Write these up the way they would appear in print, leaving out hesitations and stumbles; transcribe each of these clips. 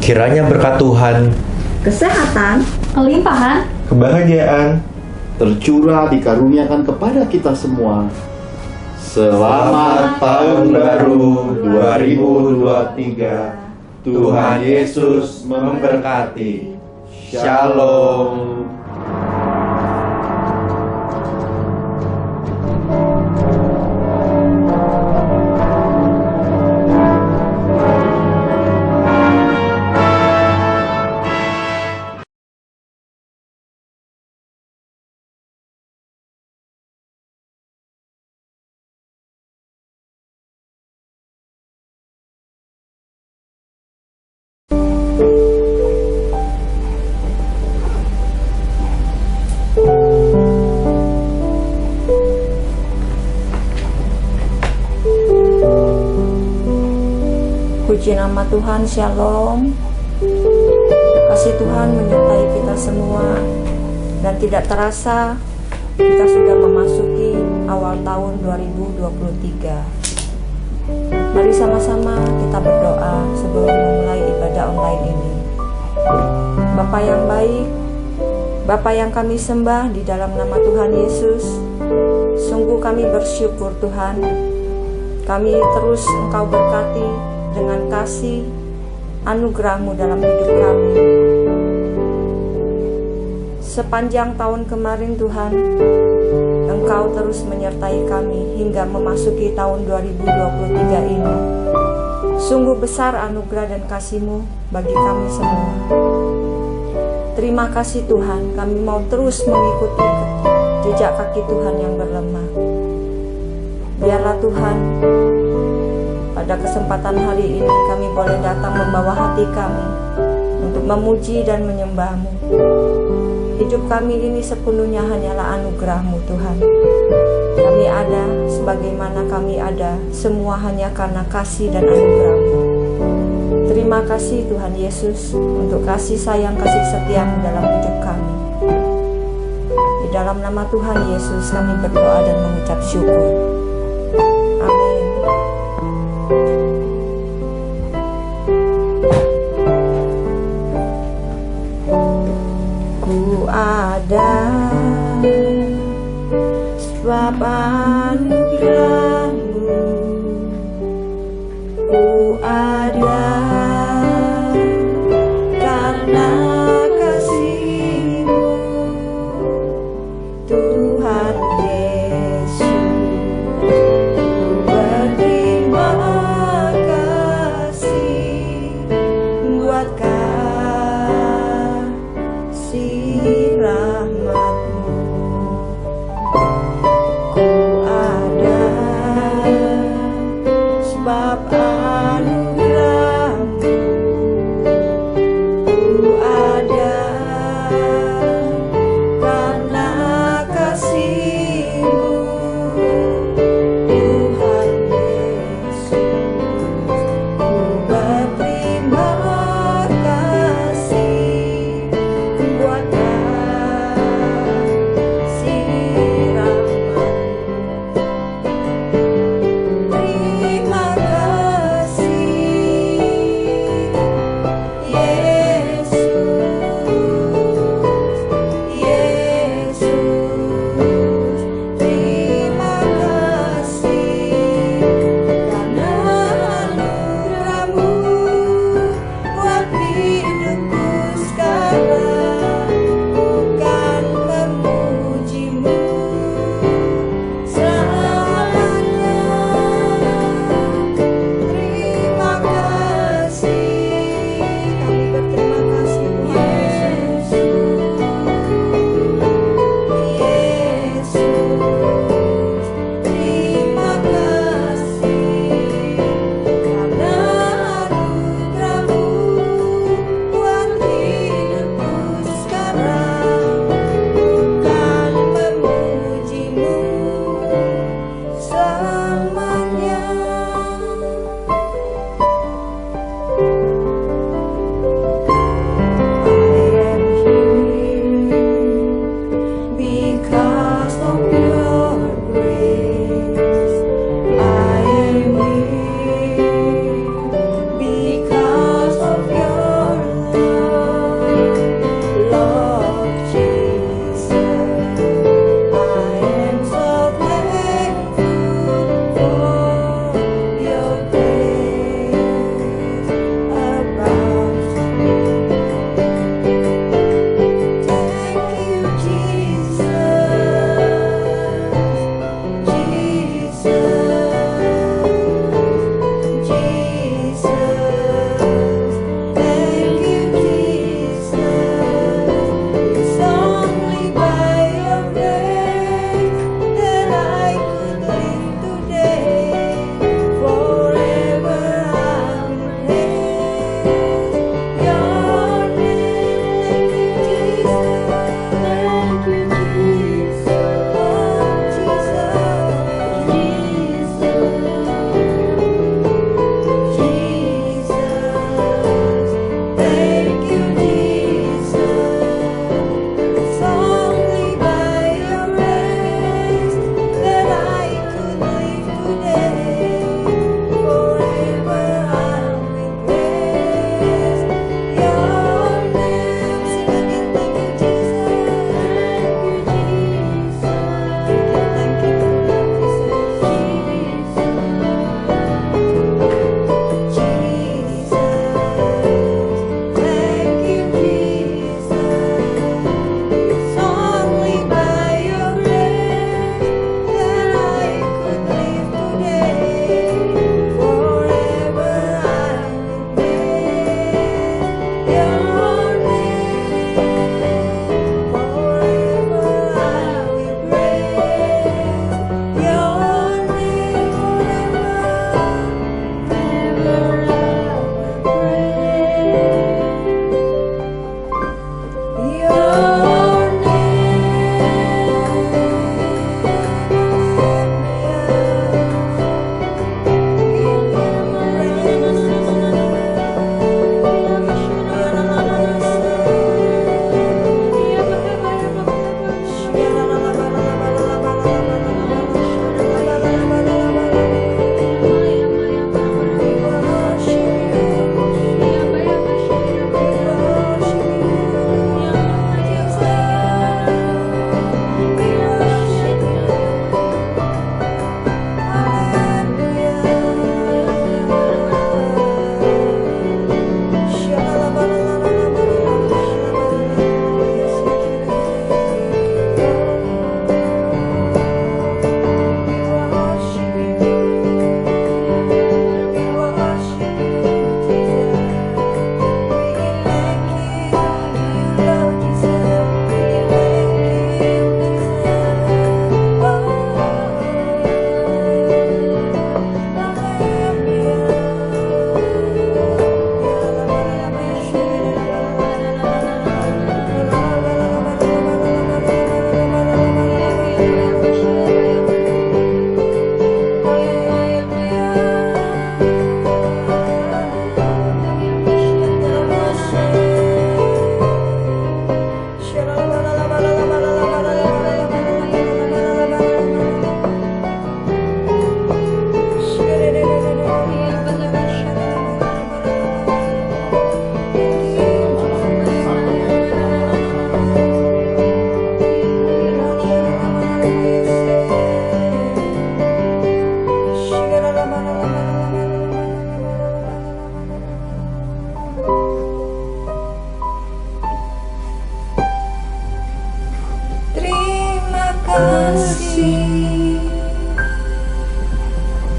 Kiranya berkat Tuhan, kesehatan, kelimpahan, kebahagiaan tercurah dikaruniakan kepada kita semua. Selamat Tahun Baru 2023. Tuhan Yesus memberkati. Shalom. puji nama Tuhan, shalom. Kasih Tuhan menyertai kita semua. Dan tidak terasa kita sudah memasuki awal tahun 2023. Mari sama-sama kita berdoa sebelum memulai ibadah online ini. Bapa yang baik, Bapa yang kami sembah di dalam nama Tuhan Yesus, sungguh kami bersyukur Tuhan. Kami terus Engkau berkati dengan kasih anugerah-Mu dalam hidup kami. Sepanjang tahun kemarin Tuhan, Engkau terus menyertai kami hingga memasuki tahun 2023 ini. Sungguh besar anugerah dan kasih-Mu bagi kami semua. Terima kasih Tuhan, kami mau terus mengikuti jejak kaki Tuhan yang berlemah. Biarlah Tuhan, pada kesempatan hari ini kami boleh datang membawa hati kami untuk memuji dan menyembah-Mu. Hidup kami ini sepenuhnya hanyalah anugerah-Mu Tuhan. Kami ada sebagaimana kami ada, semua hanya karena kasih dan anugerah-Mu. Terima kasih Tuhan Yesus untuk kasih sayang, kasih setia-Mu dalam hidup kami. Di dalam nama Tuhan Yesus kami berdoa dan mengucap syukur. Amin. Ku ada sebab anugerah-Mu. Ku ada karena kasih-Mu, Tuhan Yesus. Ku berterima kasih buat kasih rahmat-Mu. Ku ada sebab anugerah-Mu. Ku ada karena kasih-Mu, Tuhan Yesus. Ku berterima kasih buat kasih rahmat-Mu. Terima kasih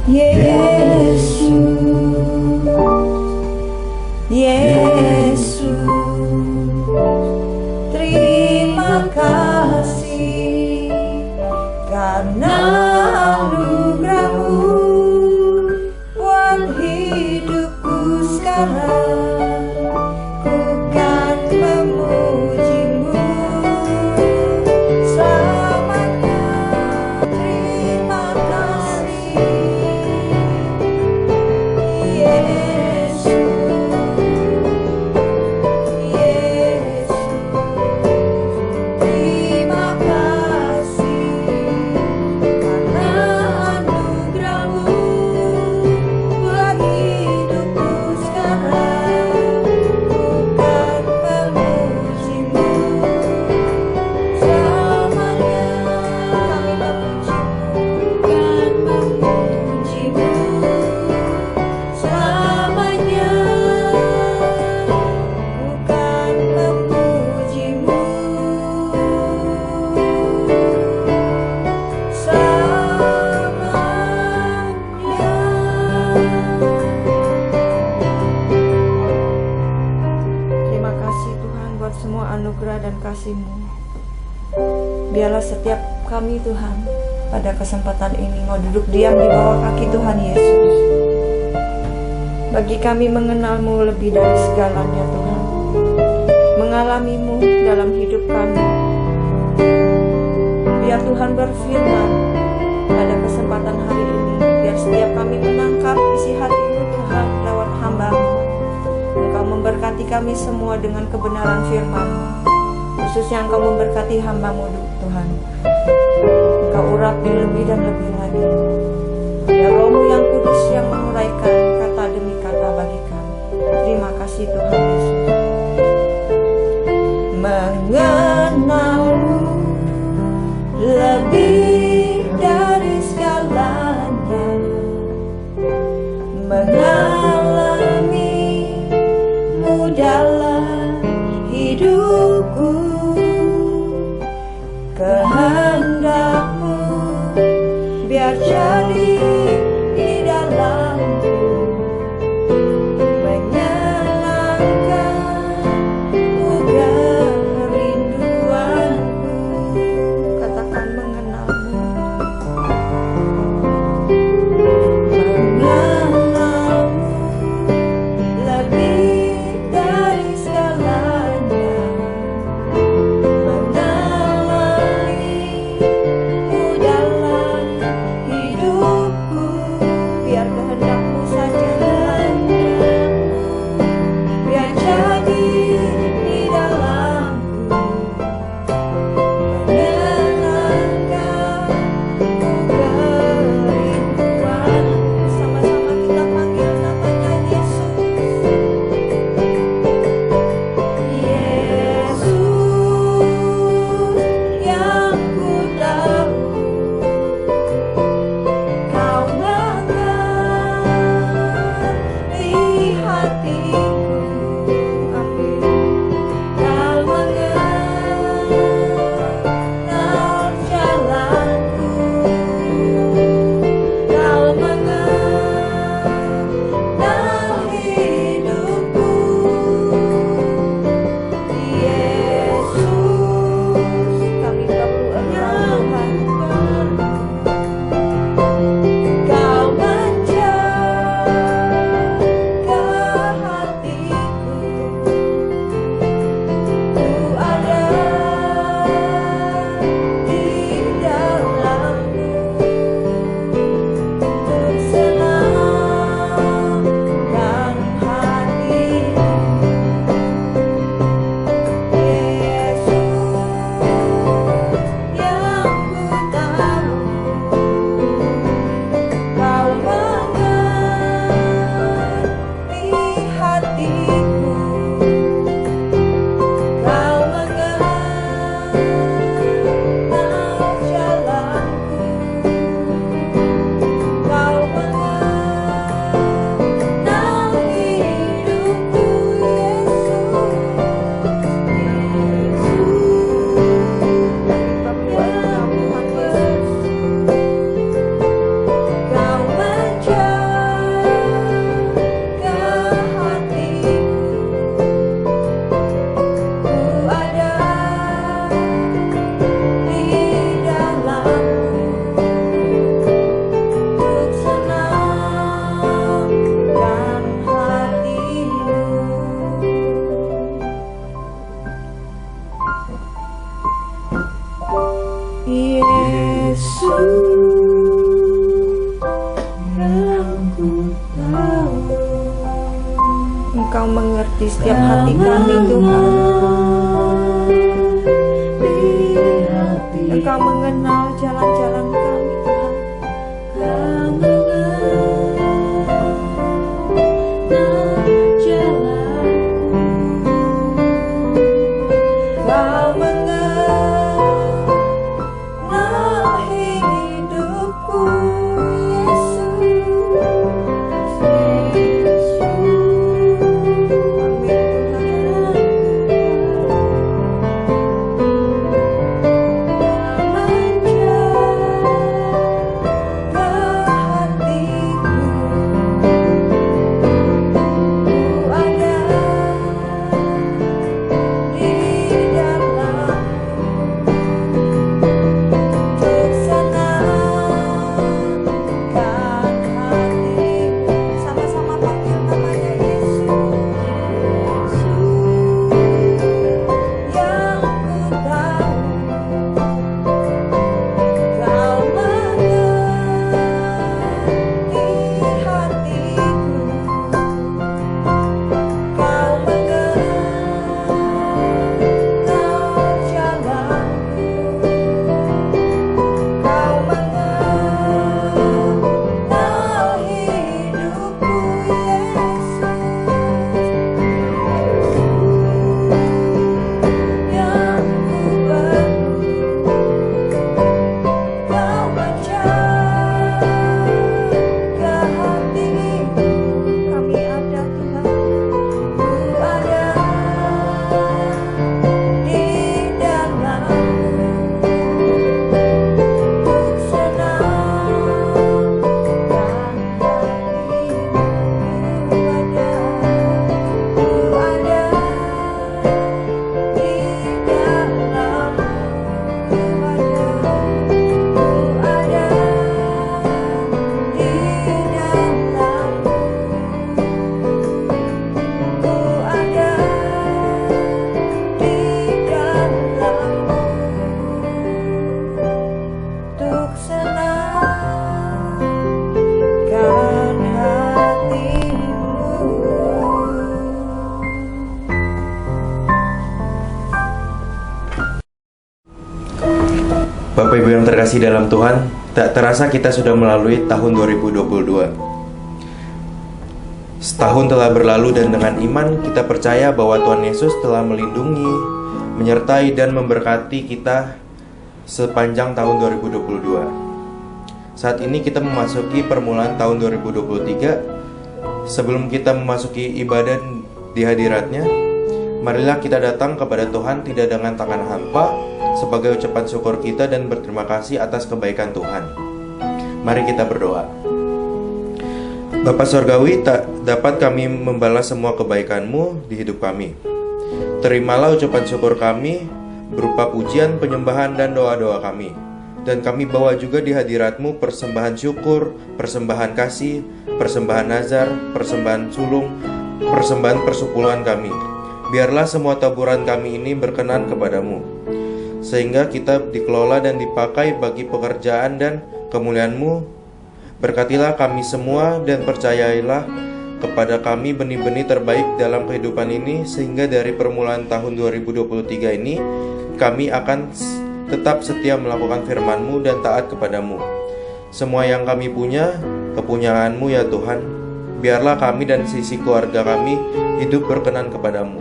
Yesus, Yesus, terima kasih karena anugerah-Mu buat hidupku sekarang. Ku kan memuji-Mu selamanya. Terima kasih Yesus, Yesus, terima kasih karena anugerah-Mu buat hidupku sekarang. Ku kan memuji-Mu selamanya. Kami memuji-Mu, kan memuji-Mu selamanya. Bukan memuji-Mu selamanya. Terima kasih Tuhan buat semua anugerah dan kasih-Mu. Biarlah setiap kami Tuhan pada kesempatan ini mau duduk diam di bawah kaki Tuhan Yesus. Bagi kami mengenal-Mu lebih dari segalanya Tuhan, mengalami-Mu dalam hidup kami. Biar Tuhan berfirman pada kesempatan hari ini, biar setiap kami menangkap isi hati-Mu Tuhan lewat hamba-Mu. Engkau memberkati kami semua dengan kebenaran firman-Mu, khususnya Engkau memberkati hamba-Mu Tuhan. Engkau urapi lebih dan lebih lagi. Ya Roh-Mu yang kudus yang menguraikan kata demi kata bagi kami. Terima kasih Tuhan Yesus. Mengenal-Mu lebih dari segalanya, mengalami-Mu dalam hidupku. Kehendak-Mu biar jadi di dalamku, menyenangkan Engkau mengerti setiap hati kami, Tuhan. Engkau mengenal jalan-jalan kami, Tuhan. Kau mengenal hidupku, Yesus. Bapak Ibu yang terkasih dalam Tuhan, tak terasa kita sudah melalui tahun 2022. Setahun telah berlalu dan dengan iman kita percaya bahwa Tuhan Yesus telah melindungi, menyertai dan memberkati kita sepanjang tahun 2022. Saat ini kita memasuki permulaan tahun 2023. Sebelum kita memasuki ibadah di hadiratnya, marilah kita datang kepada Tuhan tidak dengan tangan hampa, sebagai ucapan syukur kita dan berterima kasih atas kebaikan Tuhan. Mari kita berdoa. Bapa Surgawi, tak dapat kami membalas semua kebaikan-Mu di hidup kami. Terimalah ucapan syukur kami berupa pujian, penyembahan, dan doa-doa kami. Dan kami bawa juga di hadirat-Mu persembahan syukur, persembahan kasih, persembahan nazar, persembahan sulung, persembahan persepuluhan kami. Biarlah semua taburan kami ini berkenan kepadamu, sehingga kita dikelola dan dipakai bagi pekerjaan dan kemuliaan-Mu. Berkatilah kami semua dan percayailah kepada kami benih-benih terbaik dalam kehidupan ini, sehingga dari permulaan tahun 2023 ini kami akan tetap setia melakukan firman-Mu dan taat kepadamu. Semua yang kami punya, kepunyaan-Mu ya Tuhan. Biarlah kami dan sisi keluarga kami hidup berkenan kepadamu.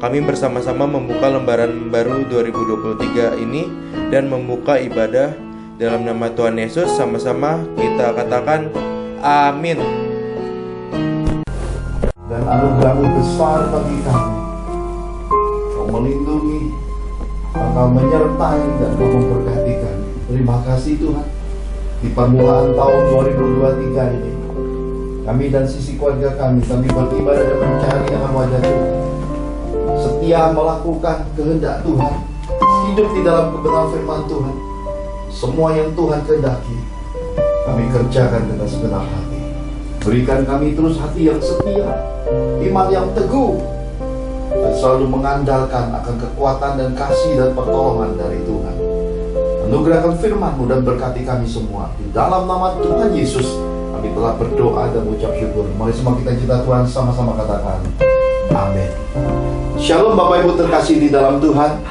Kami bersama-sama membuka lembaran baru 2023 ini dan membuka ibadah dalam nama Tuhan Yesus. Sama-sama kita katakan amin. Dan anugerah-Mu besar bagi kami. Kau melindungi, Kau menyertai dan Kau memberkati kami. Terima kasih Tuhan. Di permulaan tahun 2023 ini, kami dan sisi keluarga kami beribadah dan mencari akan wajah Tuhan, setia melakukan kehendak Tuhan, hidup di dalam kebenaran firman Tuhan. Semua yang Tuhan kehendaki kami kerjakan dengan segenap hati. Berikan kami terus hati yang setia, iman yang teguh, dan selalu mengandalkan akan kekuatan dan kasih dan pertolongan dari Tuhan. Anugerahkan firman-Mu dan berkati kami semua. Di dalam nama Tuhan Yesus Kami telah berdoa dan mengucap syukur. Mari semua kita cinta Tuhan sama-sama katakan amin. Shalom Bapak Ibu terkasih di dalam Tuhan.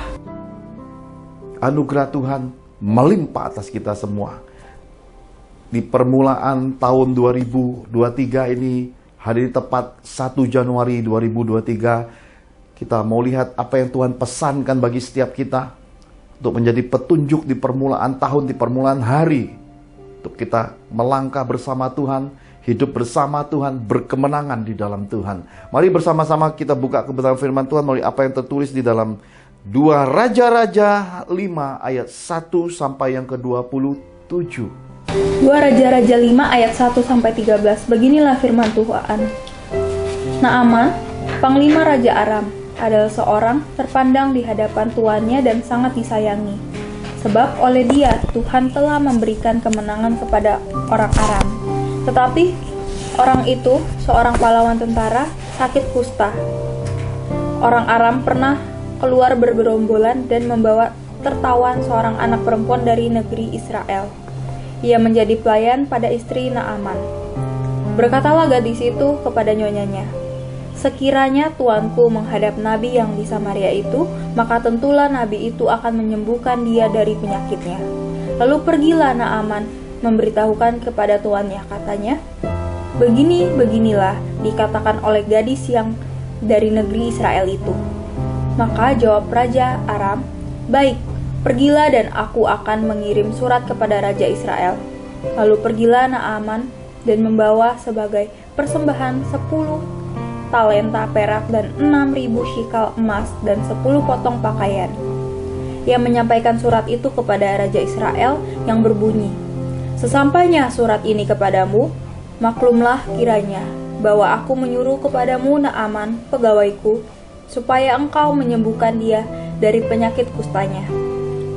Anugerah Tuhan melimpah atas kita semua. Di permulaan tahun 2023 ini, hari tepat 1 Januari 2023, kita mau lihat apa yang Tuhan pesankan bagi setiap kita untuk menjadi petunjuk di permulaan tahun, di permulaan hari, untuk kita melangkah bersama Tuhan, hidup bersama Tuhan, berkemenangan di dalam Tuhan. Mari bersama-sama kita buka kebenaran firman Tuhan melalui apa yang tertulis di dalam 2 Raja-Raja 5 ayat 1 sampai yang ke-27. 2 Raja-Raja 5 ayat 1-13. Beginilah firman Tuhan. Naaman, panglima Raja Aram, adalah seorang terpandang di hadapan tuannya dan sangat disayangi. Sebab oleh dia Tuhan telah memberikan kemenangan kepada orang Aram. Tetapi orang itu, seorang pahlawan tentara, sakit kusta. Orang Aram pernah keluar bergerombolan dan membawa tertawan seorang anak perempuan dari negeri Israel. Ia menjadi pelayan pada istri Naaman. Berkatalah gadis itu kepada nyonyanya, "Sekiranya tuanku menghadap nabi yang di Samaria itu, maka tentulah nabi itu akan menyembuhkan dia dari penyakitnya." Lalu pergilah Naaman memberitahukan kepada tuannya, katanya, "Beginilah dikatakan oleh gadis yang dari negeri Israel itu." Maka jawab Raja Aram, "Baik, pergilah dan aku akan mengirim surat kepada Raja Israel." Lalu pergilah Naaman dan membawa sebagai persembahan 10 talenta perak dan 6.000 shikal emas dan 10 potong pakaian. Ia menyampaikan surat itu kepada Raja Israel yang berbunyi, "Sesampainya surat ini kepadamu, maklumlah kiranya bahwa aku menyuruh kepadamu Naaman, pegawaiku, supaya engkau menyembuhkan dia dari penyakit kustanya."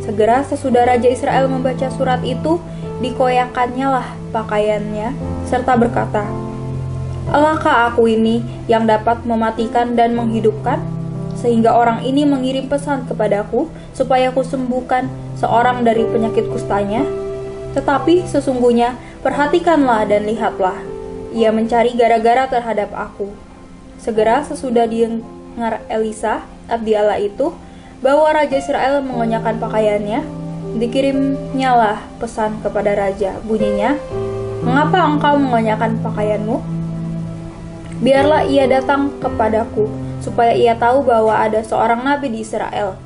Segera sesudah Raja Israel membaca surat itu, dikoyakannya lah pakaiannya, serta berkata, "Alahkah aku ini yang dapat mematikan dan menghidupkan? Sehingga orang ini mengirim pesan kepadaku, supaya aku sembuhkan seorang dari penyakit kustanya? Tetapi sesungguhnya, perhatikanlah dan lihatlah, ia mencari gara-gara terhadap aku." Segera sesudah dengar Elisa, abdi Allah itu, bahwa Raja Israel mengenakan pakaiannya, dikirimnyalah pesan kepada Raja, bunyinya, "Mengapa engkau mengenakan pakaianmu? Biarlah ia datang kepadaku, supaya ia tahu bahwa ada seorang nabi di Israel."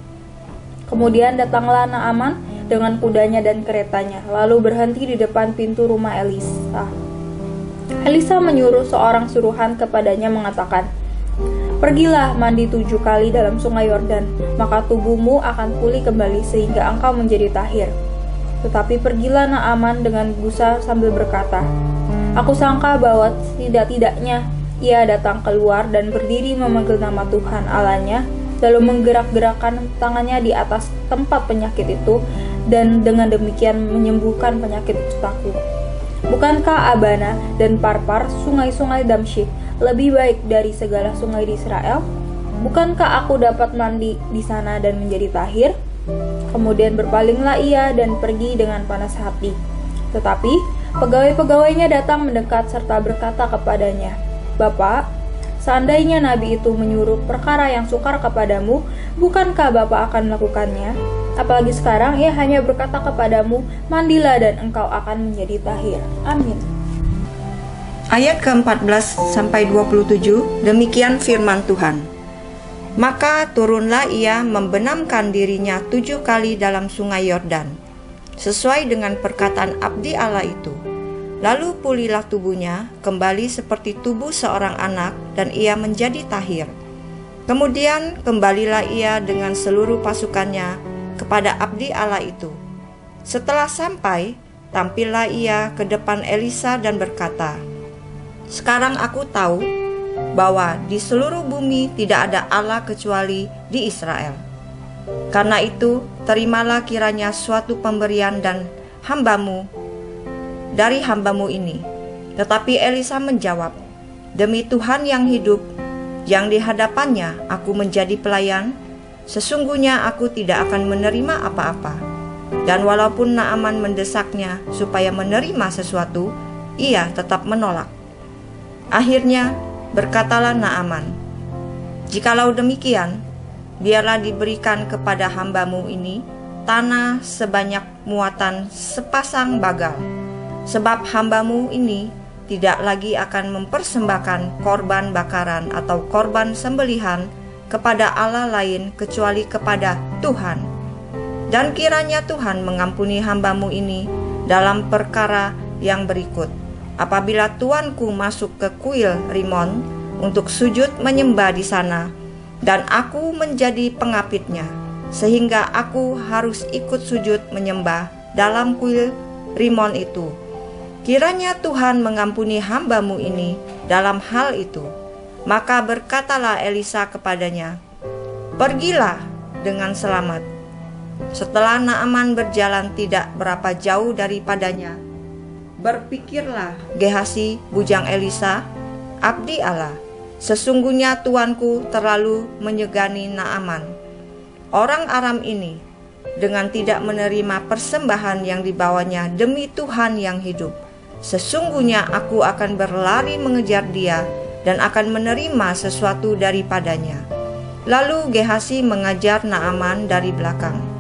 Kemudian datanglah Naaman dengan kudanya dan keretanya, lalu berhenti di depan pintu rumah Elisa. Elisa menyuruh seorang suruhan kepadanya mengatakan, "Pergilah mandi 7 kali dalam sungai Yordan, maka tubuhmu akan pulih kembali sehingga engkau menjadi tahir." Tetapi pergilah Naaman dengan gusar sambil berkata, "Aku sangka bahwa tidak-tidaknya ia datang keluar dan berdiri memanggil nama Tuhan Allahnya, lalu menggerak-gerakkan tangannya di atas tempat penyakit itu, dan dengan demikian menyembuhkan penyakit kustaku. Bukankah Abana dan Parpar, sungai-sungai Damsyik, lebih baik dari segala sungai di Israel? Bukankah aku dapat mandi di sana dan menjadi tahir?" Kemudian berpalinglah ia dan pergi dengan panas hati. Tetapi pegawai-pegawainya datang mendekat serta berkata kepadanya, "Bapak, seandainya nabi itu menyuruh perkara yang sukar kepadamu, bukankah Bapak akan melakukannya? Apalagi sekarang ia hanya berkata kepadamu, mandilah dan engkau akan menjadi tahir." Amin. Ayat ke-14 sampai 27, demikian firman Tuhan. Maka turunlah ia membenamkan dirinya 7 kali dalam sungai Yordan, sesuai dengan perkataan abdi Allah itu. Lalu pulihlah tubuhnya kembali seperti tubuh seorang anak, dan ia menjadi tahir. Kemudian kembalilah ia dengan seluruh pasukannya kepada abdi Allah itu. Setelah sampai, tampillah ia ke depan Elisa dan berkata, "Sekarang aku tahu bahwa di seluruh bumi tidak ada Allah kecuali di Israel. Karena itu, terimalah kiranya suatu pemberian dan dari hambamu ini." Tetapi Elisa menjawab, "Demi Tuhan yang hidup, yang di hadapannya aku menjadi pelayan, sesungguhnya aku tidak akan menerima apa-apa." Dan walaupun Naaman mendesaknya supaya menerima sesuatu, ia tetap menolak. Akhirnya berkatalah Naaman, "Jikalau demikian, biarlah diberikan kepada hambamu ini tanah sebanyak muatan sepasang bagal, sebab hambamu ini tidak lagi akan mempersembahkan korban bakaran atau korban sembelihan kepada Allah lain kecuali kepada Tuhan. Dan kiranya Tuhan mengampuni hambamu ini dalam perkara yang berikut. Apabila tuanku masuk ke kuil Rimon untuk sujud menyembah di sana, dan aku menjadi pengapitnya, sehingga aku harus ikut sujud menyembah dalam kuil Rimon itu, kiranya Tuhan mengampuni hambamu ini dalam hal itu." Maka berkatalah Elisa kepadanya, "Pergilah dengan selamat." Setelah Naaman berjalan tidak berapa jauh daripadanya, berpikirlah Gehasi bujang Elisa, abdi Allah, "Sesungguhnya tuanku terlalu menyegani Naaman, orang Aram ini, dengan tidak menerima persembahan yang dibawanya demi Tuhan yang hidup. Sesungguhnya aku akan berlari mengejar dia dan akan menerima sesuatu daripadanya." Lalu Gehasi mengejar Naaman dari belakang.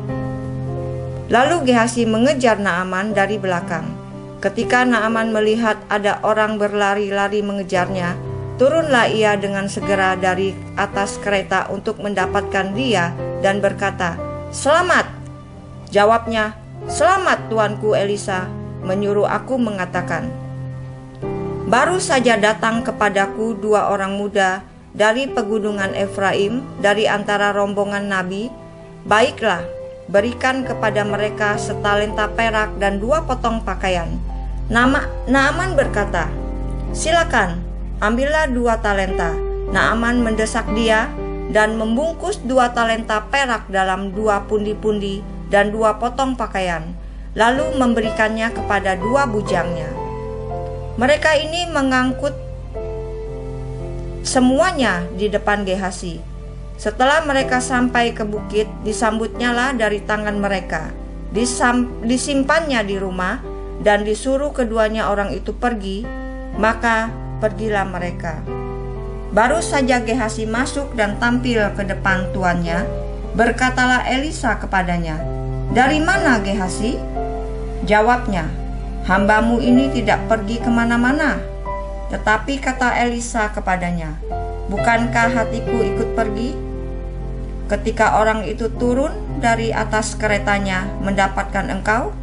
Ketika Naaman melihat ada orang berlari-lari mengejarnya, turunlah ia dengan segera dari atas kereta untuk mendapatkan dia dan berkata, "Selamat!" Jawabnya, "Selamat tuanku Elisa, menyuruh aku mengatakan, baru saja datang kepadaku 2 orang muda dari pegunungan Efraim, dari antara rombongan nabi. Baiklah, berikan kepada mereka setalenta perak dan 2 potong pakaian." Naaman berkata, "Silakan, ambillah 2 talenta." Naaman mendesak dia dan membungkus 2 talenta perak dalam 2 pundi-pundi dan 2 potong pakaian, lalu memberikannya kepada 2 bujangnya. Mereka ini mengangkut semuanya di depan Gehasi. Setelah mereka sampai ke bukit, disambutnyalah dari tangan mereka, disimpannya di rumah, dan disuruh keduanya orang itu pergi. Maka pergilah mereka. Baru saja Gehasi masuk dan tampil ke depan tuannya, berkatalah Elisa kepadanya, "Dari mana Gehasi?" Jawabnya, "Hambamu ini tidak pergi kemana-mana." Tetapi kata Elisa kepadanya, "Bukankah hatiku ikut pergi?" Ketika orang itu turun dari atas keretanya mendapatkan engkau,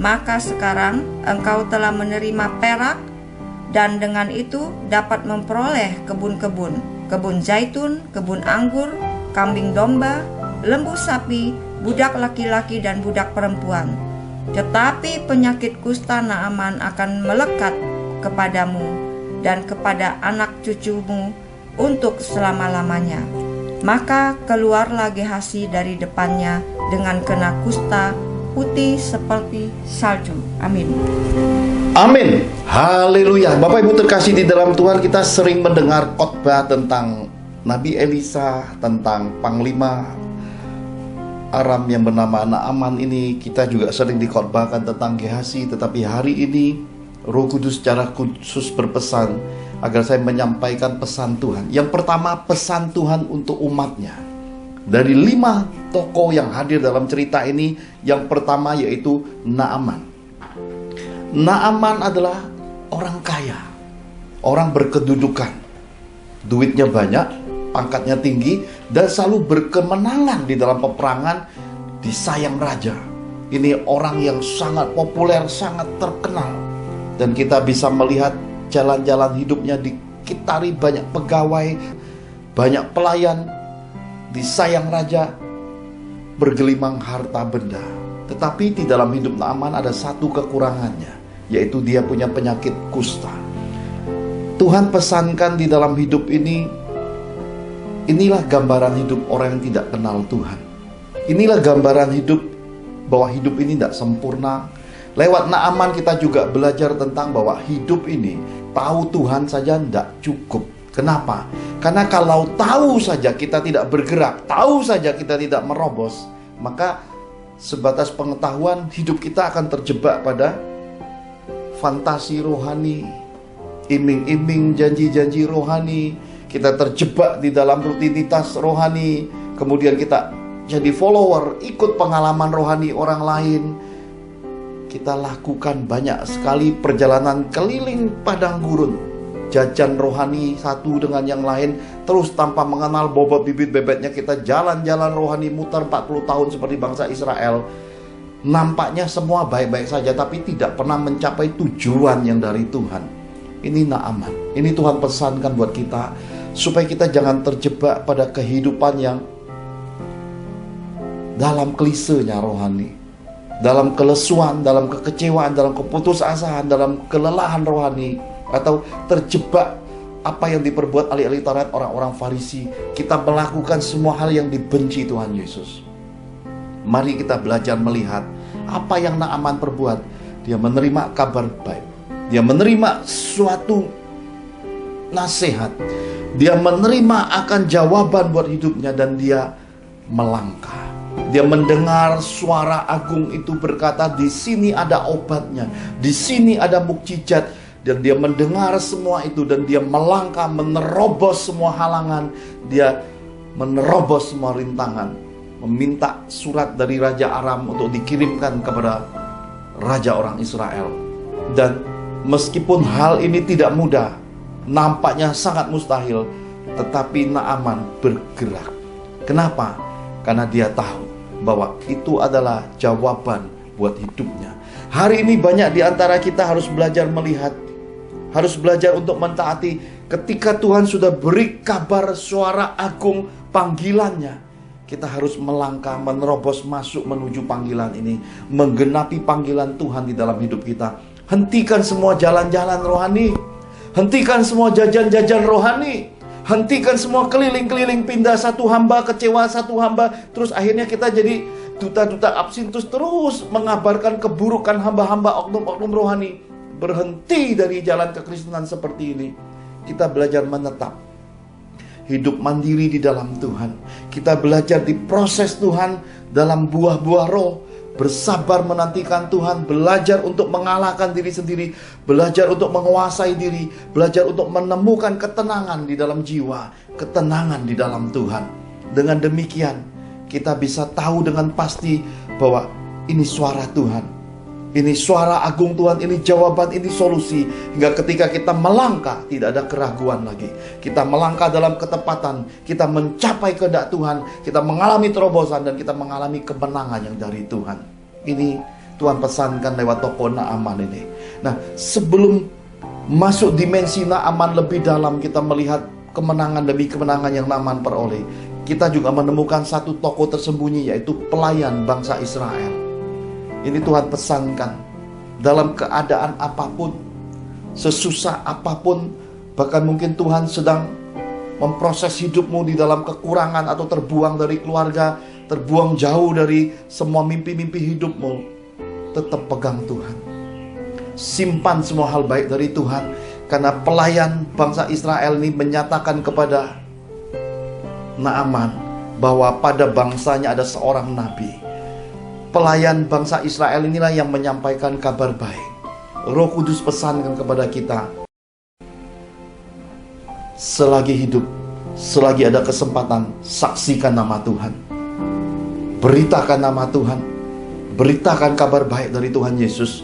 maka sekarang engkau telah menerima perak, dan dengan itu dapat memperoleh kebun-kebun, kebun zaitun, kebun anggur, kambing domba, lembu sapi, budak laki-laki dan budak perempuan. Tetapi penyakit kusta Naaman akan melekat kepadamu dan kepada anak cucumu untuk selama-lamanya." Maka keluarlah Gehasi dari depannya dengan kena kusta putih seperti salju. Amin. Amin. Haleluya. Bapak Ibu terkasih di dalam Tuhan, kita sering mendengar khotbah tentang Nabi Elisa, tentang Panglima Aram yang bernama Naaman ini. Kita juga sering dikhotbahkan tentang Gehasi. Tetapi hari ini Roh Kudus secara khusus berpesan agar saya menyampaikan pesan Tuhan. Yang pertama, pesan Tuhan untuk umatnya. Dari 5 tokoh yang hadir dalam cerita ini, yang pertama yaitu Naaman. Naaman adalah orang kaya, orang berkedudukan, duitnya banyak, pangkatnya tinggi, dan selalu berkemenangan di dalam peperangan, disayang raja. Ini orang yang sangat populer, sangat terkenal. Dan kita bisa melihat jalan-jalan hidupnya dikitari banyak pegawai, banyak pelayan, disayang raja, bergelimang harta benda. Tetapi di dalam hidup Naaman ada satu kekurangannya, yaitu dia punya penyakit kusta. Tuhan pesankan di dalam hidup ini, inilah gambaran hidup orang yang tidak kenal Tuhan. Inilah gambaran hidup bahwa hidup ini tidak sempurna. Lewat Naaman kita juga belajar tentang bahwa hidup ini tahu Tuhan saja tidak cukup. Kenapa? Karena kalau tahu saja kita tidak bergerak, tahu saja kita tidak merobos, maka sebatas pengetahuan hidup kita akan terjebak pada fantasi rohani, iming-iming janji-janji rohani, kita terjebak di dalam rutinitas rohani, kemudian kita jadi follower, ikut pengalaman rohani orang lain. Kita lakukan banyak sekali perjalanan keliling padang gurun, jajan rohani satu dengan yang lain, terus tanpa mengenal bobot bibit bebetnya kita jalan-jalan rohani muter 40 tahun seperti bangsa Israel. Nampaknya semua baik-baik saja, tapi tidak pernah mencapai tujuan yang dari Tuhan. Ini Naaman. Ini Tuhan pesankan buat kita, supaya kita jangan terjebak pada kehidupan yang dalam klisenya rohani, dalam kelesuan, dalam kekecewaan, dalam keputusasaan, dalam kelelahan rohani, atau terjebak apa yang diperbuat ahli-ahli Taurat, orang-orang Farisi. Kita melakukan semua hal yang dibenci Tuhan Yesus. Mari kita belajar melihat apa yang Naaman perbuat. Dia menerima kabar baik, dia menerima suatu nasihat, dia menerima akan jawaban buat hidupnya, dan dia melangkah. Dia mendengar suara agung itu berkata, di sini ada obatnya, di sini ada mukjizat. Dan dia mendengar semua itu, dan dia melangkah, menerobos semua halangan, dia menerobos semua rintangan, meminta surat dari Raja Aram untuk dikirimkan kepada Raja orang Israel. Dan meskipun hal ini tidak mudah, nampaknya sangat mustahil, tetapi Naaman bergerak. Kenapa? Karena dia tahu bahwa itu adalah jawaban buat hidupnya. Hari ini banyak di antara kita harus belajar melihat, harus belajar untuk mentaati. Ketika Tuhan sudah beri kabar suara agung panggilannya, kita harus melangkah, menerobos masuk menuju panggilan ini, menggenapi panggilan Tuhan di dalam hidup kita. Hentikan semua jalan-jalan rohani, hentikan semua jajan-jajan rohani, hentikan semua keliling-keliling pindah satu hamba, kecewa satu hamba, terus akhirnya kita jadi duta-duta absintus, terus mengabarkan keburukan hamba-hamba oknum-oknum rohani. Berhenti dari jalan kekristenan seperti ini. Kita belajar menetap, hidup mandiri di dalam Tuhan. Kita belajar diproses Tuhan dalam buah-buah roh, bersabar menantikan Tuhan, belajar untuk mengalahkan diri sendiri, belajar untuk menguasai diri, belajar untuk menemukan ketenangan di dalam jiwa, ketenangan di dalam Tuhan. Dengan demikian, kita bisa tahu dengan pasti bahwa ini suara Tuhan, ini suara agung Tuhan, ini jawaban, ini solusi. Hingga ketika kita melangkah, tidak ada keraguan lagi. Kita melangkah dalam ketepatan, kita mencapai kehendak Tuhan, kita mengalami terobosan, dan kita mengalami kemenangan yang dari Tuhan. Ini Tuhan pesankan lewat tokoh Naaman ini. Nah, sebelum masuk dimensi Naaman lebih dalam, kita melihat kemenangan demi kemenangan yang Naaman peroleh. Kita juga menemukan satu tokoh tersembunyi, yaitu pelayan bangsa Israel. Ini Tuhan pesankan, dalam keadaan apapun, sesusah apapun, bahkan mungkin Tuhan sedang memproses hidupmu di dalam kekurangan atau terbuang dari keluarga, terbuang jauh dari semua mimpi-mimpi hidupmu, tetap pegang Tuhan. Simpan semua hal baik dari Tuhan, karena pelayan bangsa Israel ini menyatakan kepada Naaman bahwa pada bangsanya ada seorang nabi. Pelayan bangsa Israel inilah yang menyampaikan kabar baik. Roh Kudus pesankan kepada kita, selagi hidup, selagi ada kesempatan, saksikan nama Tuhan, beritakan nama Tuhan, beritakan kabar baik dari Tuhan Yesus.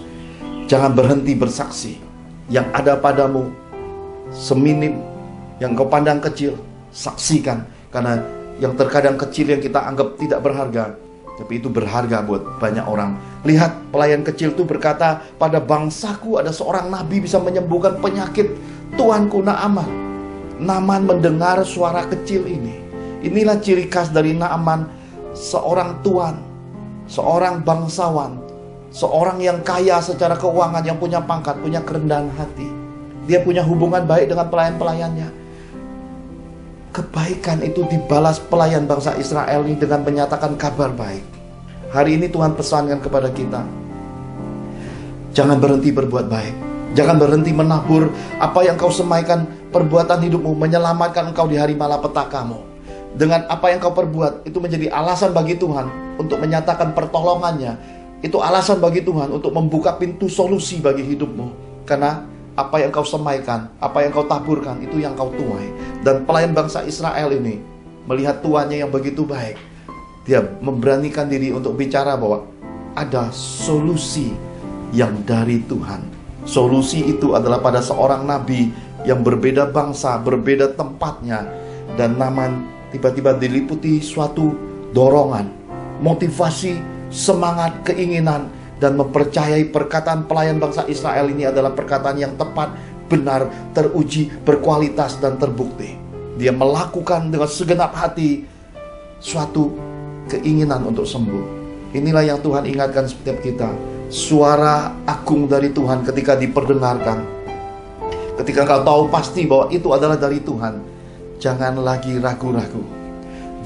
Jangan berhenti bersaksi. Yang ada padamu, seminim yang kau pandang kecil, saksikan. Karena yang terkadang kecil yang kita anggap tidak berharga, tapi itu berharga buat banyak orang. Lihat, pelayan kecil itu berkata, pada bangsaku ada seorang nabi bisa menyembuhkan penyakit tuanku Naaman. Naaman mendengar suara kecil ini. Inilah ciri khas dari Naaman, seorang tuan, seorang bangsawan, seorang yang kaya secara keuangan, yang punya pangkat, punya kerendahan hati. Dia punya hubungan baik dengan pelayan-pelayannya. Kebaikan itu dibalas pelayan bangsa Israel ini dengan menyatakan kabar baik. Hari ini Tuhan pesankan kepada kita, jangan berhenti berbuat baik. Jangan berhenti menabur apa yang kau semaikan, perbuatan hidupmu menyelamatkan engkau di hari malapetakamu. Dengan apa yang kau perbuat, itu menjadi alasan bagi Tuhan untuk menyatakan pertolongannya. Itu alasan bagi Tuhan untuk membuka pintu solusi bagi hidupmu. Karena apa yang kau semaikan, apa yang kau taburkan, itu yang kau tuai. Dan pelayan bangsa Israel ini melihat tuannya yang begitu baik, dia memberanikan diri untuk bicara bahwa ada solusi yang dari Tuhan. Solusi itu adalah pada seorang nabi yang berbeda bangsa, berbeda tempatnya. Dan Naaman tiba-tiba diliputi suatu dorongan, motivasi, semangat, keinginan, dan mempercayai perkataan pelayan bangsa Israel ini adalah perkataan yang tepat, benar, teruji, berkualitas, dan terbukti. Dia melakukan dengan segenap hati suatu keinginan untuk sembuh. Inilah yang Tuhan ingatkan setiap kita. Suara agung dari Tuhan ketika diperdengarkan, ketika kau tahu pasti bahwa itu adalah dari Tuhan, jangan lagi ragu-ragu,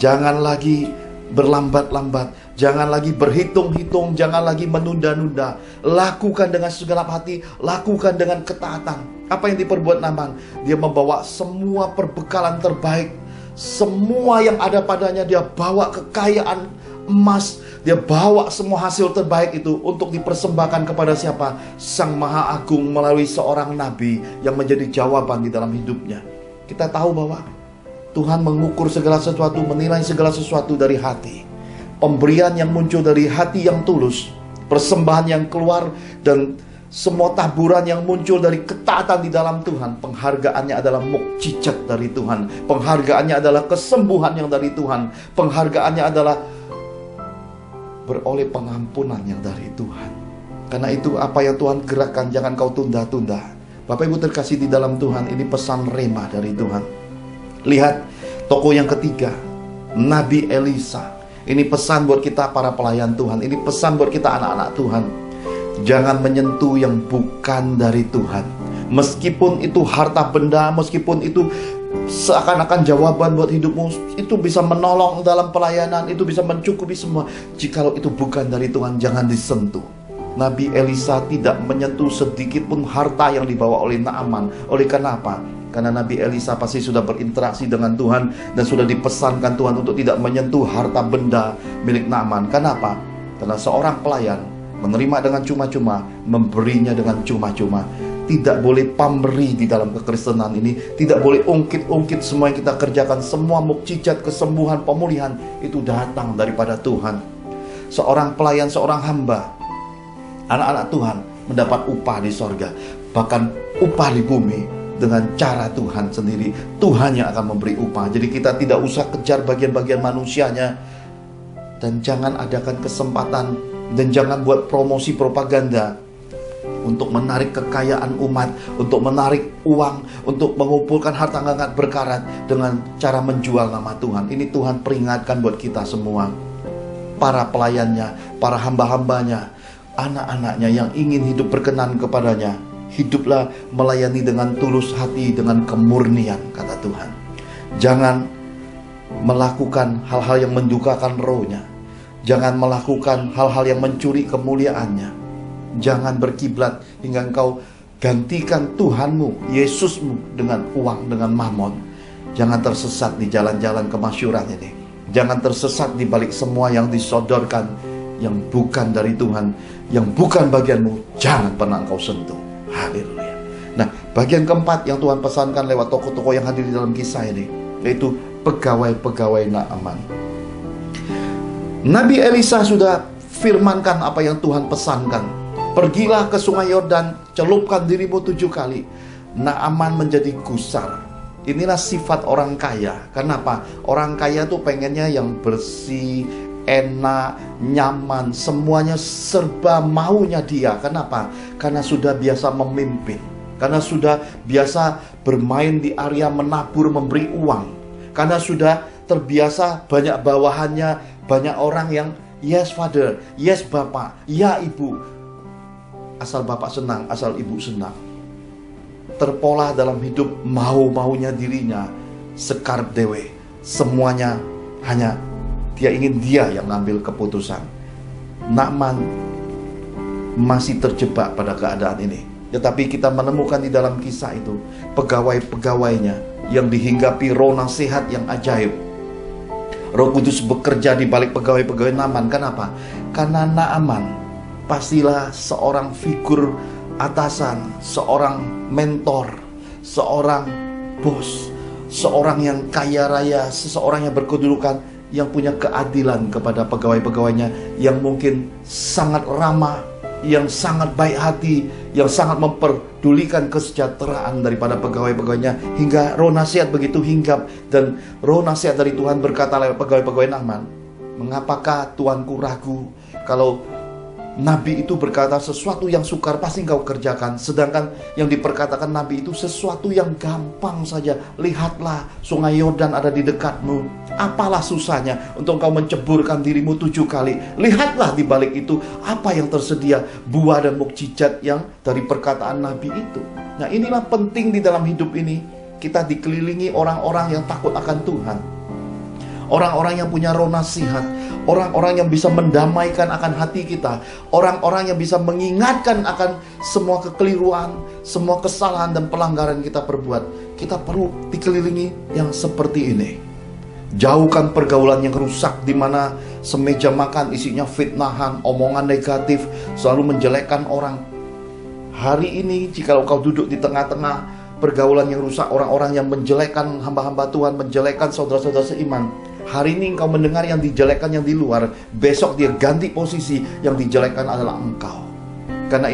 jangan lagi berlambat-lambat, jangan lagi berhitung-hitung, jangan lagi menunda-nunda. Lakukan dengan segenap hati, lakukan dengan ketaatan. Apa yang diperbuat Naaman? Dia membawa semua perbekalan terbaik, semua yang ada padanya. Dia bawa kekayaan emas, dia bawa semua hasil terbaik itu untuk dipersembahkan kepada siapa? Sang Maha Agung melalui seorang nabi yang menjadi jawaban di dalam hidupnya. Kita tahu bahwa Tuhan mengukur segala sesuatu, menilai segala sesuatu dari hati. Pemberian yang muncul dari hati yang tulus, persembahan yang keluar, dan semua taburan yang muncul dari ketaatan di dalam Tuhan, penghargaannya adalah mukjizat dari Tuhan. Penghargaannya adalah kesembuhan yang dari Tuhan. Penghargaannya adalah beroleh pengampunan yang dari Tuhan. Karena itu apa yang Tuhan gerakkan jangan kau tunda-tunda. Bapak Ibu terkasih di dalam Tuhan, ini pesan rema dari Tuhan. Lihat tokoh yang ketiga, Nabi Elisa. Ini pesan buat kita para pelayan Tuhan. Ini pesan buat kita anak-anak Tuhan. Jangan menyentuh yang bukan dari Tuhan. Meskipun itu harta benda, meskipun itu seakan-akan jawaban buat hidupmu, itu bisa menolong dalam pelayanan, itu bisa mencukupi semua. Jikalau itu bukan dari Tuhan, jangan disentuh. Nabi Elisa tidak menyentuh sedikit pun harta yang dibawa oleh Naaman. Oleh karena apa? Karena Nabi Elisa pasti sudah berinteraksi dengan Tuhan dan sudah dipesankan Tuhan untuk tidak menyentuh harta benda milik Naaman. Kenapa? Karena seorang pelayan menerima dengan cuma-cuma, memberinya dengan cuma-cuma. Tidak boleh pamrih di dalam kekristenan ini. Tidak boleh ungkit-ungkit semua yang kita kerjakan. Semua mukjizat, kesembuhan, pemulihan itu datang daripada Tuhan. Seorang pelayan, seorang hamba, anak-anak Tuhan mendapat upah di sorga. Bahkan upah di bumi dengan cara Tuhan sendiri. Tuhan yang akan memberi upah. Jadi kita tidak usah kejar bagian-bagian manusianya. Dan jangan adakan kesempatan, dan jangan buat promosi propaganda untuk menarik kekayaan umat, untuk menarik uang, untuk mengumpulkan harta ngangkat berkarat dengan cara menjual nama Tuhan. Ini Tuhan peringatkan buat kita semua, para pelayannya, para hamba-hambanya, anak-anaknya yang ingin hidup berkenan kepadanya. Hiduplah melayani dengan tulus hati, dengan kemurnian, kata Tuhan. Jangan melakukan hal-hal yang mendukakan rohnya. Jangan melakukan hal-hal yang mencuri kemuliaannya. Jangan berkiblat hingga engkau gantikan Tuhanmu, Yesusmu dengan uang, dengan mamon. Jangan tersesat di jalan-jalan kemasyuran ini. Jangan tersesat di balik semua yang disodorkan, yang bukan dari Tuhan, yang bukan bagianmu. Jangan pernah engkau sentuh. Haleluya. Nah, bagian keempat yang Tuhan pesankan lewat tokoh-tokoh yang hadir di dalam kisah ini, yaitu pegawai-pegawai Naaman. Nabi Elisa sudah firmankan apa yang Tuhan pesankan. Pergilah ke sungai Yordan, celupkan dirimu 7 kali. Naaman menjadi gusar. Inilah sifat orang kaya. Kenapa? Orang kaya tuh pengennya yang bersih, enak, nyaman, semuanya serba maunya dia. Kenapa? Karena sudah biasa memimpin, karena sudah biasa bermain di area menabur, memberi uang, karena sudah terbiasa banyak bawahannya, banyak orang yang yes father, yes bapak, ya ibu. Asal bapak senang, asal ibu senang. Terpola dalam hidup mau-maunya dirinya, sekar dewe. Semuanya hanya dia ingin dia yang ngambil keputusan. Naaman masih terjebak pada keadaan ini. Tetapi kita menemukan di dalam kisah itu pegawai-pegawainya yang dihinggapi roh nasihat yang ajaib. Roh Kudus bekerja di balik pegawai-pegawai Naaman. Kenapa? Karena Naaman pastilah seorang figur atasan, seorang mentor, seorang bos, seorang yang kaya raya, seseorang yang berkedudukan, yang punya keadilan kepada pegawai-pegawainya, yang mungkin sangat ramah, yang sangat baik hati, yang sangat memperdulikan kesejahteraan daripada pegawai-pegawainya, hingga roh nasihat begitu hinggap. Dan roh nasihat dari Tuhan berkata lewat pegawai-pegawai Naaman, "Mengapakah tuanku ragu? Kalau Nabi itu berkata sesuatu yang sukar pasti engkau kerjakan, sedangkan yang diperkatakan Nabi itu sesuatu yang gampang saja. Lihatlah, sungai Yordan ada di dekatmu. Apalah susahnya untuk engkau menceburkan dirimu 7 kali. Lihatlah di balik itu apa yang tersedia, buah dan mukjizat yang dari perkataan Nabi itu." Nah, inilah penting di dalam hidup ini. Kita dikelilingi orang-orang yang takut akan Tuhan, orang-orang yang punya roh nasihat, orang-orang yang bisa mendamaikan akan hati kita, orang-orang yang bisa mengingatkan akan semua kekeliruan, semua kesalahan dan pelanggaran kita perbuat. Kita perlu dikelilingi yang seperti ini. Jauhkan pergaulan yang rusak, di mana semeja makan isinya fitnahan, omongan negatif, selalu menjelekkan orang. Hari ini jika kau duduk di tengah-tengah pergaulan yang rusak, orang-orang yang menjelekkan hamba-hamba Tuhan, menjelekkan saudara-saudara seiman, hari ini engkau mendengar yang dijelekkan yang di luar, besok dia ganti posisi, yang dijelekkan adalah engkau. Karena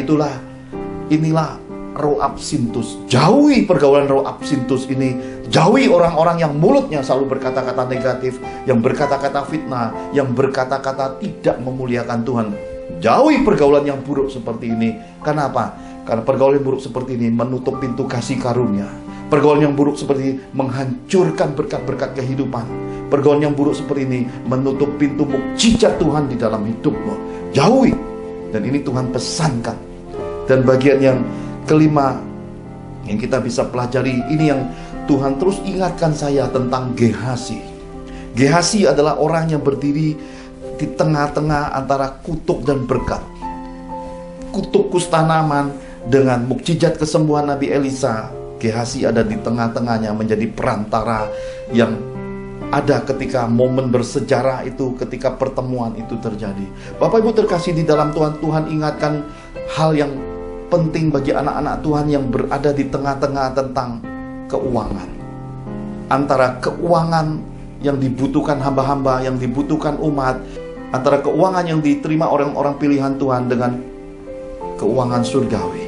inilah roh absintus. Jauhi pergaulan roh absintus ini. Jauhi orang-orang yang mulutnya selalu berkata-kata negatif, yang berkata-kata fitnah, yang berkata-kata tidak memuliakan Tuhan. Jauhi pergaulan yang buruk seperti ini. Kenapa? Karena pergaulan yang buruk seperti ini menutup pintu kasih karunia. Pergaulan yang buruk seperti ini menghancurkan berkat-berkat kehidupan. Pergaulan yang buruk seperti ini menutup pintu mukjizat Tuhan di dalam hidupmu. Jauhi. Dan ini Tuhan pesankan. Dan bagian yang kelima yang kita bisa pelajari, ini yang Tuhan terus ingatkan saya tentang Gehazi. Gehazi adalah orang yang berdiri di tengah-tengah antara kutuk dan berkat. Kutuk kusta Naaman dengan mukjizat kesembuhan Nabi Elisa. Gehazi ada di tengah-tengahnya, menjadi perantara yang ada ketika momen bersejarah itu, ketika pertemuan itu terjadi. Bapak Ibu terkasih di dalam Tuhan, Tuhan ingatkan hal yang penting bagi anak-anak Tuhan yang berada di tengah-tengah tentang keuangan. Antara keuangan yang dibutuhkan hamba-hamba, yang dibutuhkan umat, antara keuangan yang diterima orang-orang pilihan Tuhan dengan keuangan surgawi.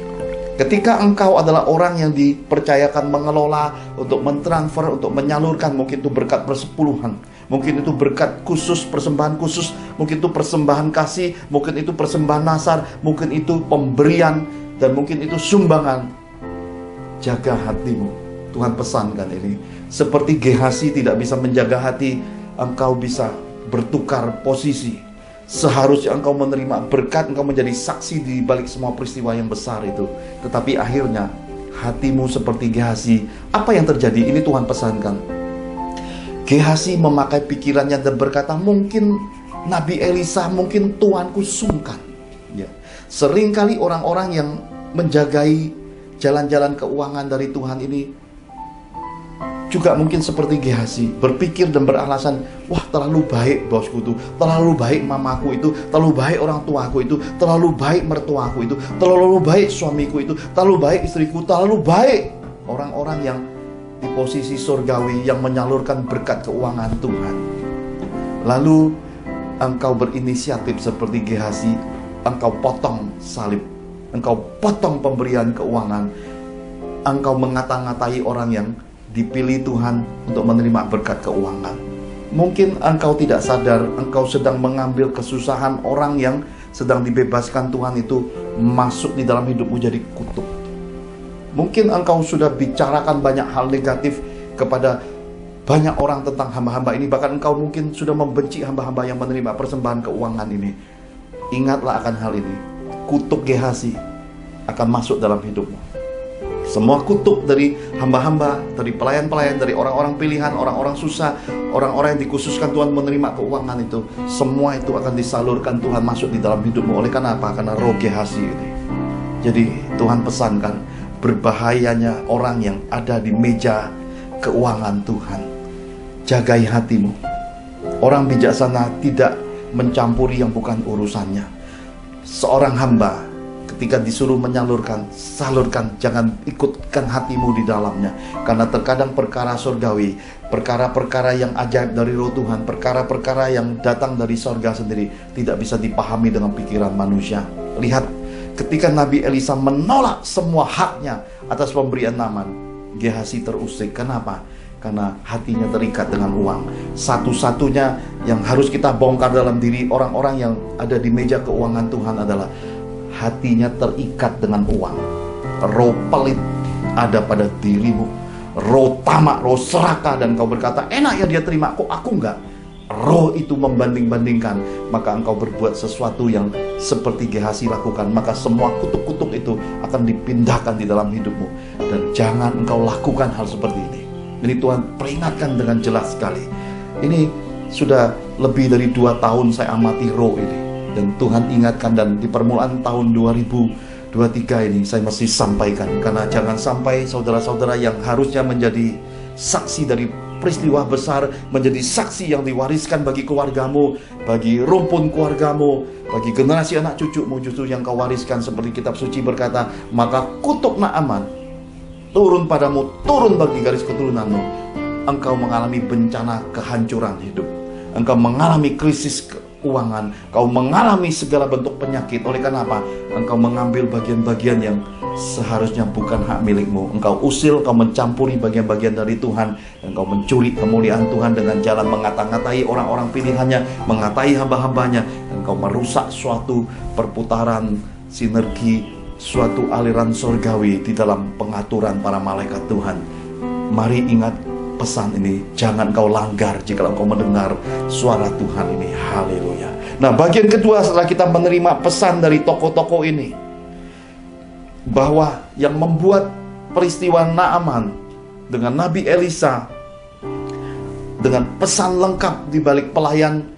Ketika engkau adalah orang yang dipercayakan mengelola, untuk mentransfer, untuk menyalurkan, mungkin itu berkat persepuluhan, mungkin itu berkat khusus, persembahan khusus, mungkin itu persembahan kasih, mungkin itu persembahan nasar, mungkin itu pemberian, dan mungkin itu sumbangan. Jaga hatimu. Tuhan pesankan ini. Seperti Gehazi tidak bisa menjaga hati, engkau bisa bertukar posisi. Seharusnya engkau menerima berkat, engkau menjadi saksi di balik semua peristiwa yang besar itu. Tetapi akhirnya hatimu seperti Gehazi. Apa yang terjadi? Ini Tuhan pesankan. Gehazi memakai pikirannya dan berkata, mungkin Nabi Elisa, mungkin Tuanku sungkan. Ya. Seringkali orang-orang yang menjagai jalan-jalan keuangan dari Tuhan ini juga mungkin seperti Gehazi, berpikir dan beralasan, wah terlalu baik bosku itu, terlalu baik mamaku itu, terlalu baik orang tuaku itu, terlalu baik mertuaku itu, terlalu baik suamiku itu, terlalu baik istriku, terlalu baik orang-orang yang di posisi surgawi yang menyalurkan berkat keuangan Tuhan. Lalu engkau berinisiatif seperti Gehazi, engkau potong salib, engkau potong pemberian keuangan, engkau mengata-ngatai orang yang dipilih Tuhan untuk menerima berkat keuangan. Mungkin engkau tidak sadar, engkau sedang mengambil kesusahan orang yang sedang dibebaskan Tuhan itu masuk di dalam hidupmu jadi kutuk. Mungkin engkau sudah bicarakan banyak hal negatif kepada banyak orang tentang hamba-hamba ini. Bahkan engkau mungkin sudah membenci hamba-hamba yang menerima persembahan keuangan ini. Ingatlah akan hal ini. Kutuk Gehazi akan masuk dalam hidupmu. Semua kutuk dari hamba-hamba, dari pelayan-pelayan, dari orang-orang pilihan, orang-orang susah, orang-orang yang dikhususkan Tuhan menerima keuangan itu, semua itu akan disalurkan Tuhan masuk di dalam hidupmu. Oleh karena apa? Karena roh Gehazi ini. Jadi Tuhan pesankan, berbahayanya orang yang ada di meja keuangan Tuhan. Jagai hatimu. Orang bijaksana tidak mencampuri yang bukan urusannya. Seorang hamba ketika disuruh menyalurkan, salurkan, jangan ikutkan hatimu di dalamnya. Karena terkadang perkara surgawi, perkara-perkara yang ajaib dari roh Tuhan, perkara-perkara yang datang dari surga sendiri, tidak bisa dipahami dengan pikiran manusia. Lihat, ketika Nabi Elisa menolak semua haknya atas pemberian Naaman, Gehazi terusik. Kenapa? Karena hatinya terikat dengan uang. Satu-satunya yang harus kita bongkar dalam diri orang-orang yang ada di meja keuangan Tuhan adalah hatinya terikat dengan uang. Roh pelit ada pada dirimu, roh tamak, roh serakah, dan kau berkata, enak ya dia terima, kok aku enggak. Roh itu membanding-bandingkan, maka engkau berbuat sesuatu yang seperti Gehazi lakukan, maka semua kutuk-kutuk itu akan dipindahkan di dalam hidupmu. Dan jangan engkau lakukan hal seperti ini. Ini Tuhan peringatkan dengan jelas sekali. Ini sudah lebih dari 2 tahun saya amati roh ini, dan Tuhan ingatkan, dan di permulaan tahun 2023 ini saya mesti sampaikan. Karena jangan sampai saudara-saudara yang harusnya menjadi saksi dari peristiwa besar, menjadi saksi yang diwariskan bagi keluargamu, bagi rumpun keluargamu, bagi generasi anak cucumu, justru yang kau wariskan seperti kitab suci berkata, maka kutuk Naaman turun padamu, turun bagi garis keturunanmu. Engkau mengalami bencana kehancuran hidup, engkau mengalami krisis keuangan, kau mengalami segala bentuk penyakit. Oleh karena apa? Engkau mengambil bagian-bagian yang seharusnya bukan hak milikmu. Engkau usil, kau mencampuri bagian-bagian dari Tuhan, dan kau mencuri kemuliaan Tuhan dengan jalan mengata-ngatai orang-orang pilihannya, mengatai hamba-hambanya, dan kau merusak suatu perputaran sinergi, suatu aliran surgawi di dalam pengaturan para malaikat Tuhan. Mari ingat pesan ini, jangan kau langgar jika kau mendengar suara Tuhan ini. Haleluya. Nah, bagian kedua setelah kita menerima pesan dari tokoh-tokoh ini, bahwa yang membuat peristiwa Naaman dengan Nabi Elisa, dengan pesan lengkap di balik pelayan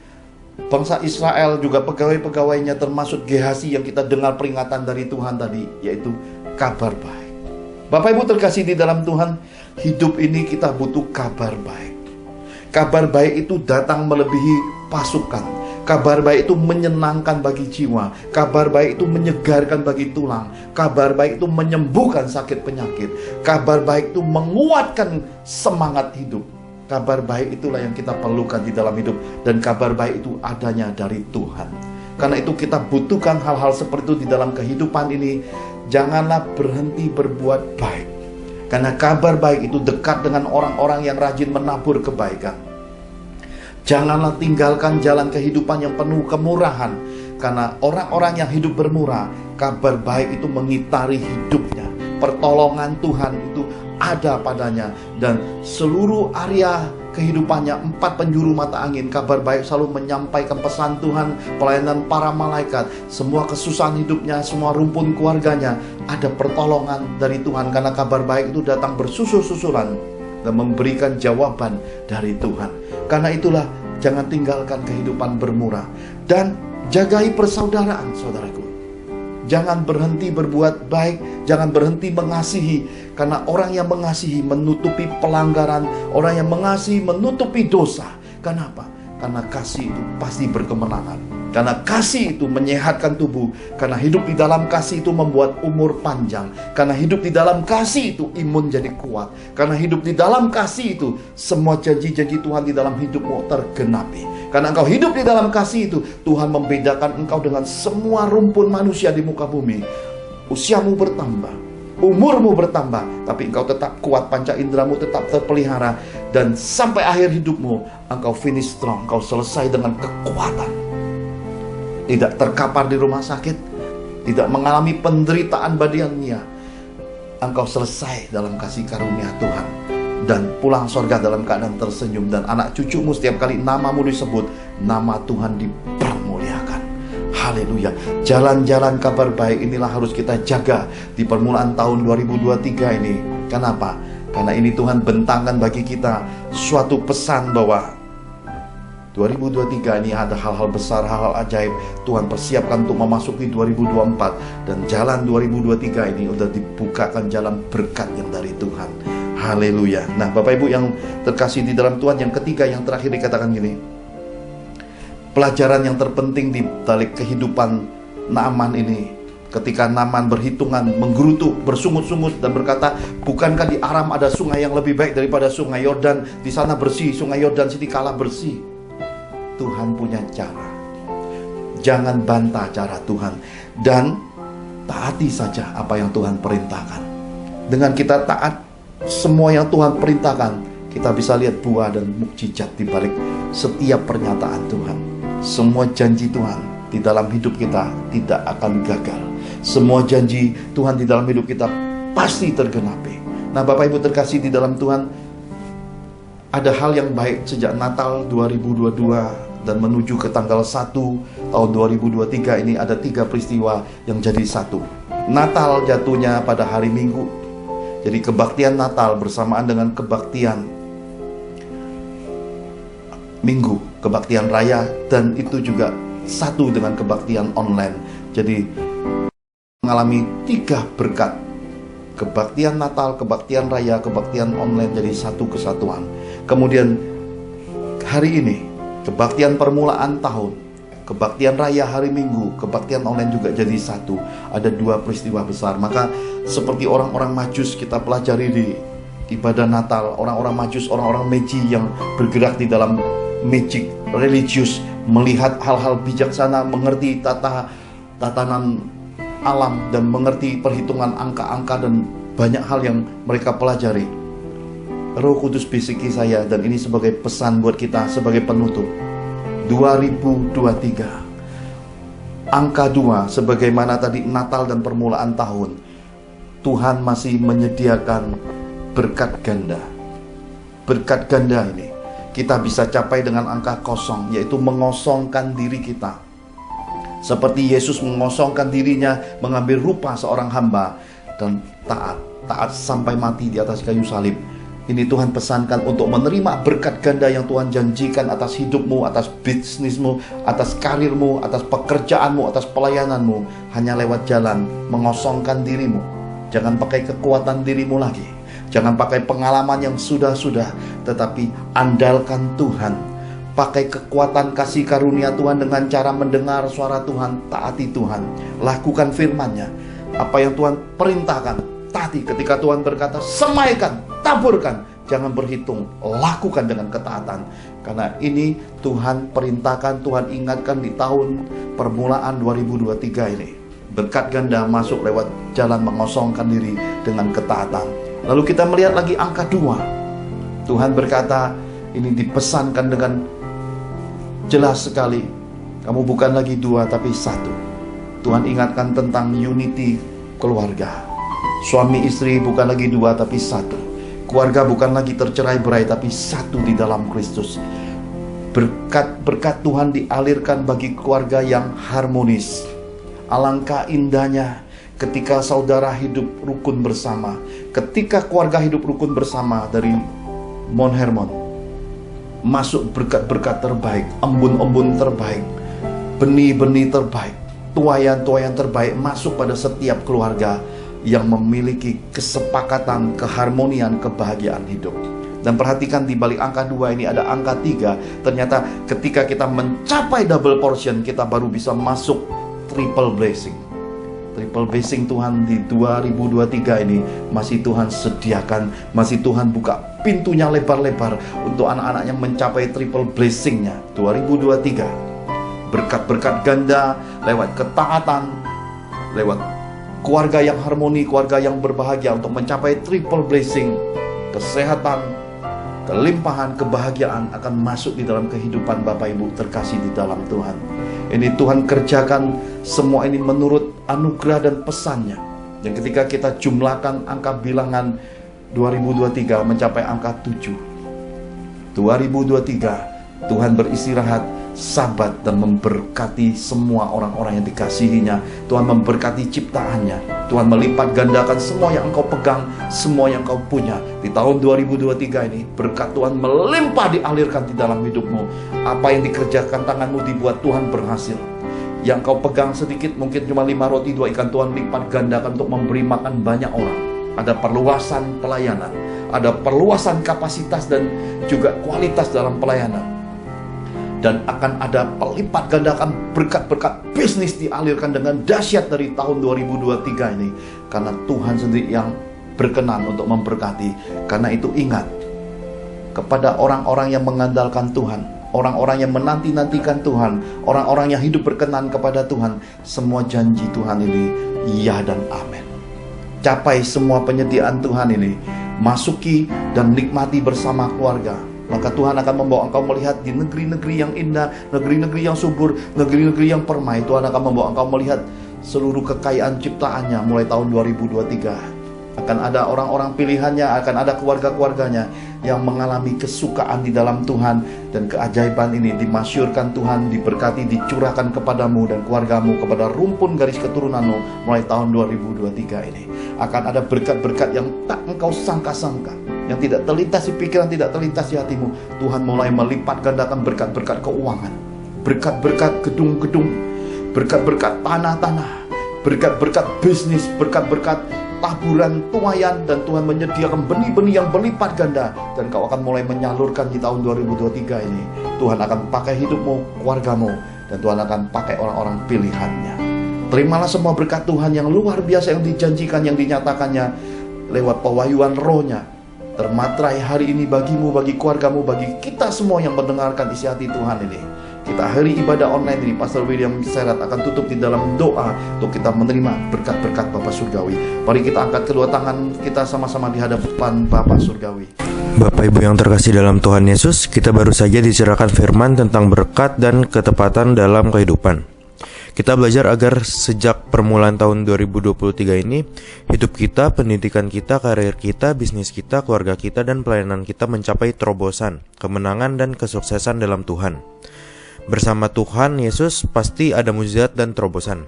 bangsa Israel, juga pegawai-pegawainya, termasuk Gehazi yang kita dengar peringatan dari Tuhan tadi, yaitu kabar baik. Bapak Ibu terkasih di dalam Tuhan, hidup ini kita butuh kabar baik. Kabar baik itu datang melebihi pasukan. Kabar baik itu menyenangkan bagi jiwa. Kabar baik itu menyegarkan bagi tulang. Kabar baik itu menyembuhkan sakit penyakit. Kabar baik itu menguatkan semangat hidup. Kabar baik itulah yang kita perlukan di dalam hidup, dan kabar baik itu adanya dari Tuhan. Karena itu kita butuhkan hal-hal seperti itu di dalam kehidupan ini. Janganlah berhenti berbuat baik, karena kabar baik itu dekat dengan orang-orang yang rajin menabur kebaikan. Janganlah tinggalkan jalan kehidupan yang penuh kemurahan, karena orang-orang yang hidup bermurah, kabar baik itu mengitari hidupnya. Pertolongan Tuhan itu ada padanya, dan seluruh area kehidupannya, 4 penjuru mata angin, kabar baik selalu menyampaikan pesan Tuhan, pelayanan para malaikat, semua kesusahan hidupnya, semua rumpun keluarganya, ada pertolongan dari Tuhan, karena kabar baik itu datang bersusul-susulan dan memberikan jawaban dari Tuhan. Karena itulah, jangan tinggalkan kehidupan bermurah, dan jagai persaudaraan, saudaraku. Jangan berhenti berbuat baik, jangan berhenti mengasihi, karena orang yang mengasihi menutupi pelanggaran, orang yang mengasihi menutupi dosa. Kenapa? Karena kasih itu pasti berkemenangan. Karena kasih itu menyehatkan tubuh. Karena hidup di dalam kasih itu membuat umur panjang. Karena hidup di dalam kasih itu imun jadi kuat. Karena hidup di dalam kasih itu semua janji-janji Tuhan di dalam hidupmu tergenapi. Karena engkau hidup di dalam kasih itu, Tuhan membedakan engkau dengan semua rumpun manusia di muka bumi. Usiamu bertambah, umurmu bertambah, tapi engkau tetap kuat, panca inderamu tetap terpelihara, dan sampai akhir hidupmu engkau finish strong, engkau selesai dengan kekuatan. Tidak terkapar di rumah sakit, tidak mengalami penderitaan badannya. Engkau selesai dalam kasih karunia Tuhan, dan pulang surga dalam keadaan tersenyum, dan anak cucumu setiap kali namamu disebut, nama Tuhan dipermuliakan. Haleluya. Jalan-jalan kabar baik inilah harus kita jaga di permulaan tahun 2023 ini. Kenapa? Karena ini Tuhan bentangkan bagi kita suatu pesan bahwa 2023 ini ada hal-hal besar, hal-hal ajaib. Tuhan persiapkan untuk memasuki 2024, dan jalan 2023 ini udah dibukakan jalan berkat yang dari Tuhan. Haleluya. Nah, Bapak Ibu yang terkasih di dalam Tuhan, yang ketiga, yang terakhir dikatakan gini. Pelajaran yang terpenting di balik kehidupan Naaman ini, Ketika Naaman berhitungan, menggerutu, bersungut-sungut dan berkata, bukankah di Aram ada sungai yang lebih baik daripada sungai Yordan? Di sana bersih, sungai Yordan sini kalah bersih. Tuhan punya cara. Jangan bantah cara Tuhan, dan taati saja apa yang Tuhan perintahkan. Dengan kita taat semua yang Tuhan perintahkan, kita bisa lihat buah dan mukjizat di balik setiap pernyataan Tuhan. Semua janji Tuhan di dalam hidup kita tidak akan gagal. Semua janji Tuhan di dalam hidup kita pasti tergenapi. Nah, Bapak Ibu terkasih di dalam Tuhan, ada hal yang baik sejak Natal 2022 dan menuju ke tanggal 1 tahun 2023 ini. Ada 3 peristiwa yang jadi satu. Natal jatuhnya pada hari Minggu. Jadi kebaktian Natal bersamaan dengan kebaktian Minggu, kebaktian raya, dan itu juga satu dengan kebaktian online. Jadi mengalami 3 berkat. Kebaktian Natal, kebaktian raya, kebaktian online jadi satu kesatuan. Kemudian hari ini kebaktian permulaan tahun, kebaktian raya hari Minggu, kebaktian online juga jadi satu. Ada 2 peristiwa besar. Maka seperti orang-orang Majus kita pelajari di ibadah Natal, orang-orang Majus, orang-orang Magi yang bergerak di dalam magic religius, melihat hal-hal bijaksana, mengerti tatanan alam dan mengerti perhitungan angka-angka dan banyak hal yang mereka pelajari. Roh Kudus bisiki saya, dan ini sebagai pesan buat kita sebagai penutup. 2023, angka 2, sebagaimana tadi Natal dan permulaan tahun, Tuhan masih menyediakan berkat ganda. Berkat ganda ini kita bisa capai dengan angka kosong, yaitu mengosongkan diri kita. Seperti Yesus mengosongkan dirinya, mengambil rupa seorang hamba dan taat sampai mati di atas kayu salib. Ini Tuhan pesankan untuk menerima berkat ganda yang Tuhan janjikan atas hidupmu, atas bisnismu, atas karirmu, atas pekerjaanmu, atas pelayananmu. Hanya lewat jalan mengosongkan dirimu. Jangan pakai kekuatan dirimu lagi. Jangan pakai pengalaman yang sudah-sudah, tetapi andalkan Tuhan. Pakai kekuatan kasih karunia Tuhan dengan cara mendengar suara Tuhan, taati Tuhan, lakukan firman-Nya. Apa yang Tuhan perintahkan, taati. Ketika Tuhan berkata, semaikan, taburkan, jangan berhitung, lakukan dengan ketaatan. Karena ini Tuhan perintahkan, Tuhan ingatkan di tahun permulaan 2023 ini. Berkat ganda masuk lewat jalan mengosongkan diri dengan ketaatan. Lalu kita melihat lagi angka 2. Tuhan berkata, ini dipesankan dengan jelas sekali. Kamu bukan lagi 2 tapi 1. Tuhan ingatkan tentang unity keluarga. Suami istri bukan lagi 2 tapi 1. Keluarga bukan lagi tercerai-berai tapi 1 di dalam Kristus. Berkat Tuhan dialirkan bagi keluarga yang harmonis. Alangkah indahnya ketika saudara hidup rukun bersama. Ketika keluarga hidup rukun bersama, dari Mount Hermon masuk berkat-berkat terbaik, embun-embun terbaik, benih-benih terbaik, tuayan-tuayan terbaik masuk pada setiap keluarga yang memiliki kesepakatan, keharmonian, kebahagiaan hidup. Dan perhatikan di balik angka 2 ini ada angka 3. Ternyata ketika kita mencapai double portion, kita baru bisa masuk triple blessing. Triple blessing Tuhan di 2023 ini masih Tuhan sediakan, masih Tuhan buka pintunya lebar-lebar untuk anak-anaknya mencapai triple blessingnya 2023. Berkat-berkat ganda lewat ketaatan, lewat keluarga yang harmoni, keluarga yang berbahagia untuk mencapai triple blessing. Kesehatan, kelimpahan, kebahagiaan akan masuk di dalam kehidupan Bapak Ibu terkasih di dalam Tuhan. Ini Tuhan kerjakan semua ini menurut anugerah dan pesannya. Dan ketika kita jumlahkan angka bilangan 2023 mencapai angka 7. 2023 Tuhan beristirahat, sabat, dan memberkati semua orang-orang yang dikasihinya. Tuhan memberkati ciptaannya. Tuhan melipat gandakan semua yang engkau pegang, semua yang engkau punya. Di tahun 2023 ini berkat Tuhan melimpah dialirkan di dalam hidupmu. Apa yang dikerjakan tanganmu dibuat Tuhan berhasil. Yang kau pegang sedikit, mungkin cuma 5 roti 2 ikan, Tuhan lipat gandakan untuk memberi makan banyak orang. Ada perluasan pelayanan, ada perluasan kapasitas dan juga kualitas dalam pelayanan. Dan akan ada pelipat gandakan berkat-berkat bisnis dialirkan dengan dahsyat dari tahun 2023 ini. Karena Tuhan sendiri yang berkenan untuk memberkati. Karena itu ingat, kepada orang-orang yang mengandalkan Tuhan, orang-orang yang menanti-nantikan Tuhan, orang-orang yang hidup berkenan kepada Tuhan, semua janji Tuhan ini ya dan amin. Capai semua penyediaan Tuhan ini, masuki dan nikmati bersama keluarga. Maka Tuhan akan membawa engkau melihat di negeri-negeri yang indah, negeri-negeri yang subur, negeri-negeri yang permai. Tuhan akan membawa engkau melihat seluruh kekayaan ciptaannya mulai tahun 2023. Akan ada orang-orang pilihannya, akan ada keluarga-keluarganya yang mengalami kesukaan di dalam Tuhan. Dan keajaiban ini dimasyurkan Tuhan, diberkati, dicurahkan kepadamu dan keluargamu, kepada rumpun garis keturunanmu mulai tahun 2023 ini. Akan ada berkat-berkat yang tak engkau sangka-sangka, yang tidak terlintas di pikiran, tidak terlintas di hatimu. Tuhan mulai melipat gandakan berkat-berkat keuangan, berkat-berkat gedung-gedung, berkat-berkat tanah-tanah, berkat-berkat bisnis, berkat-berkat taburan tuayan. Dan Tuhan menyediakan benih-benih yang berlipat ganda. Dan kau akan mulai menyalurkan di tahun 2023 ini. Tuhan akan pakai hidupmu, keluargamu, dan Tuhan akan pakai orang-orang pilihannya. Terimalah semua berkat Tuhan yang luar biasa yang dijanjikan, yang dinyatakannya lewat pewahyuan rohnya. Termatrai hari ini bagimu, bagi keluargamu, bagi kita semua yang mendengarkan isi hati Tuhan ini. Kita hari ibadah online ini, Pastor William Serat akan tutup di dalam doa untuk kita menerima berkat-berkat Bapa Surgawi. Mari kita angkat kedua tangan kita sama-sama di hadapan Bapa Surgawi. Bapak Ibu yang terkasih dalam Tuhan Yesus, kita baru saja dicerahkan firman tentang berkat dan ketepatan dalam kehidupan. Kita belajar agar sejak permulaan tahun 2023 ini, hidup kita, pendidikan kita, karir kita, bisnis kita, keluarga kita, dan pelayanan kita mencapai terobosan, kemenangan, dan kesuksesan dalam Tuhan. Bersama Tuhan Yesus pasti ada mujizat dan terobosan.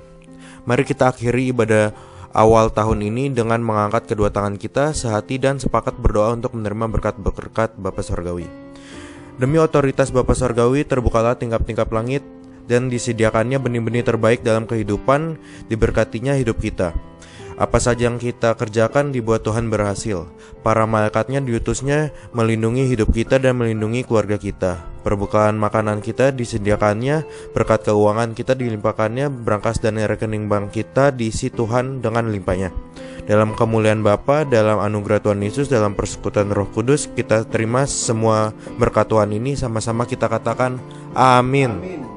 Mari kita akhiri ibadah awal tahun ini dengan mengangkat kedua tangan kita sehati dan sepakat berdoa untuk menerima berkat-berkat Bapa Surgawi. Demi otoritas Bapa Surgawi, terbukalah tingkap-tingkap langit dan disediakannya benih-benih terbaik dalam kehidupan, diberkatinya hidup kita. Apa saja yang kita kerjakan dibuat Tuhan berhasil. Para malaikatnya diutusnya melindungi hidup kita dan melindungi keluarga kita. Perbukaan makanan kita disediakannya, berkat keuangan kita dilimpahkannya, berangkas dan rekening bank kita diisi Tuhan dengan limpahnya. Dalam kemuliaan Bapa, dalam anugerah Tuhan Yesus, dalam persekutuan Roh Kudus, kita terima semua berkat Tuhan ini, sama-sama kita katakan amin.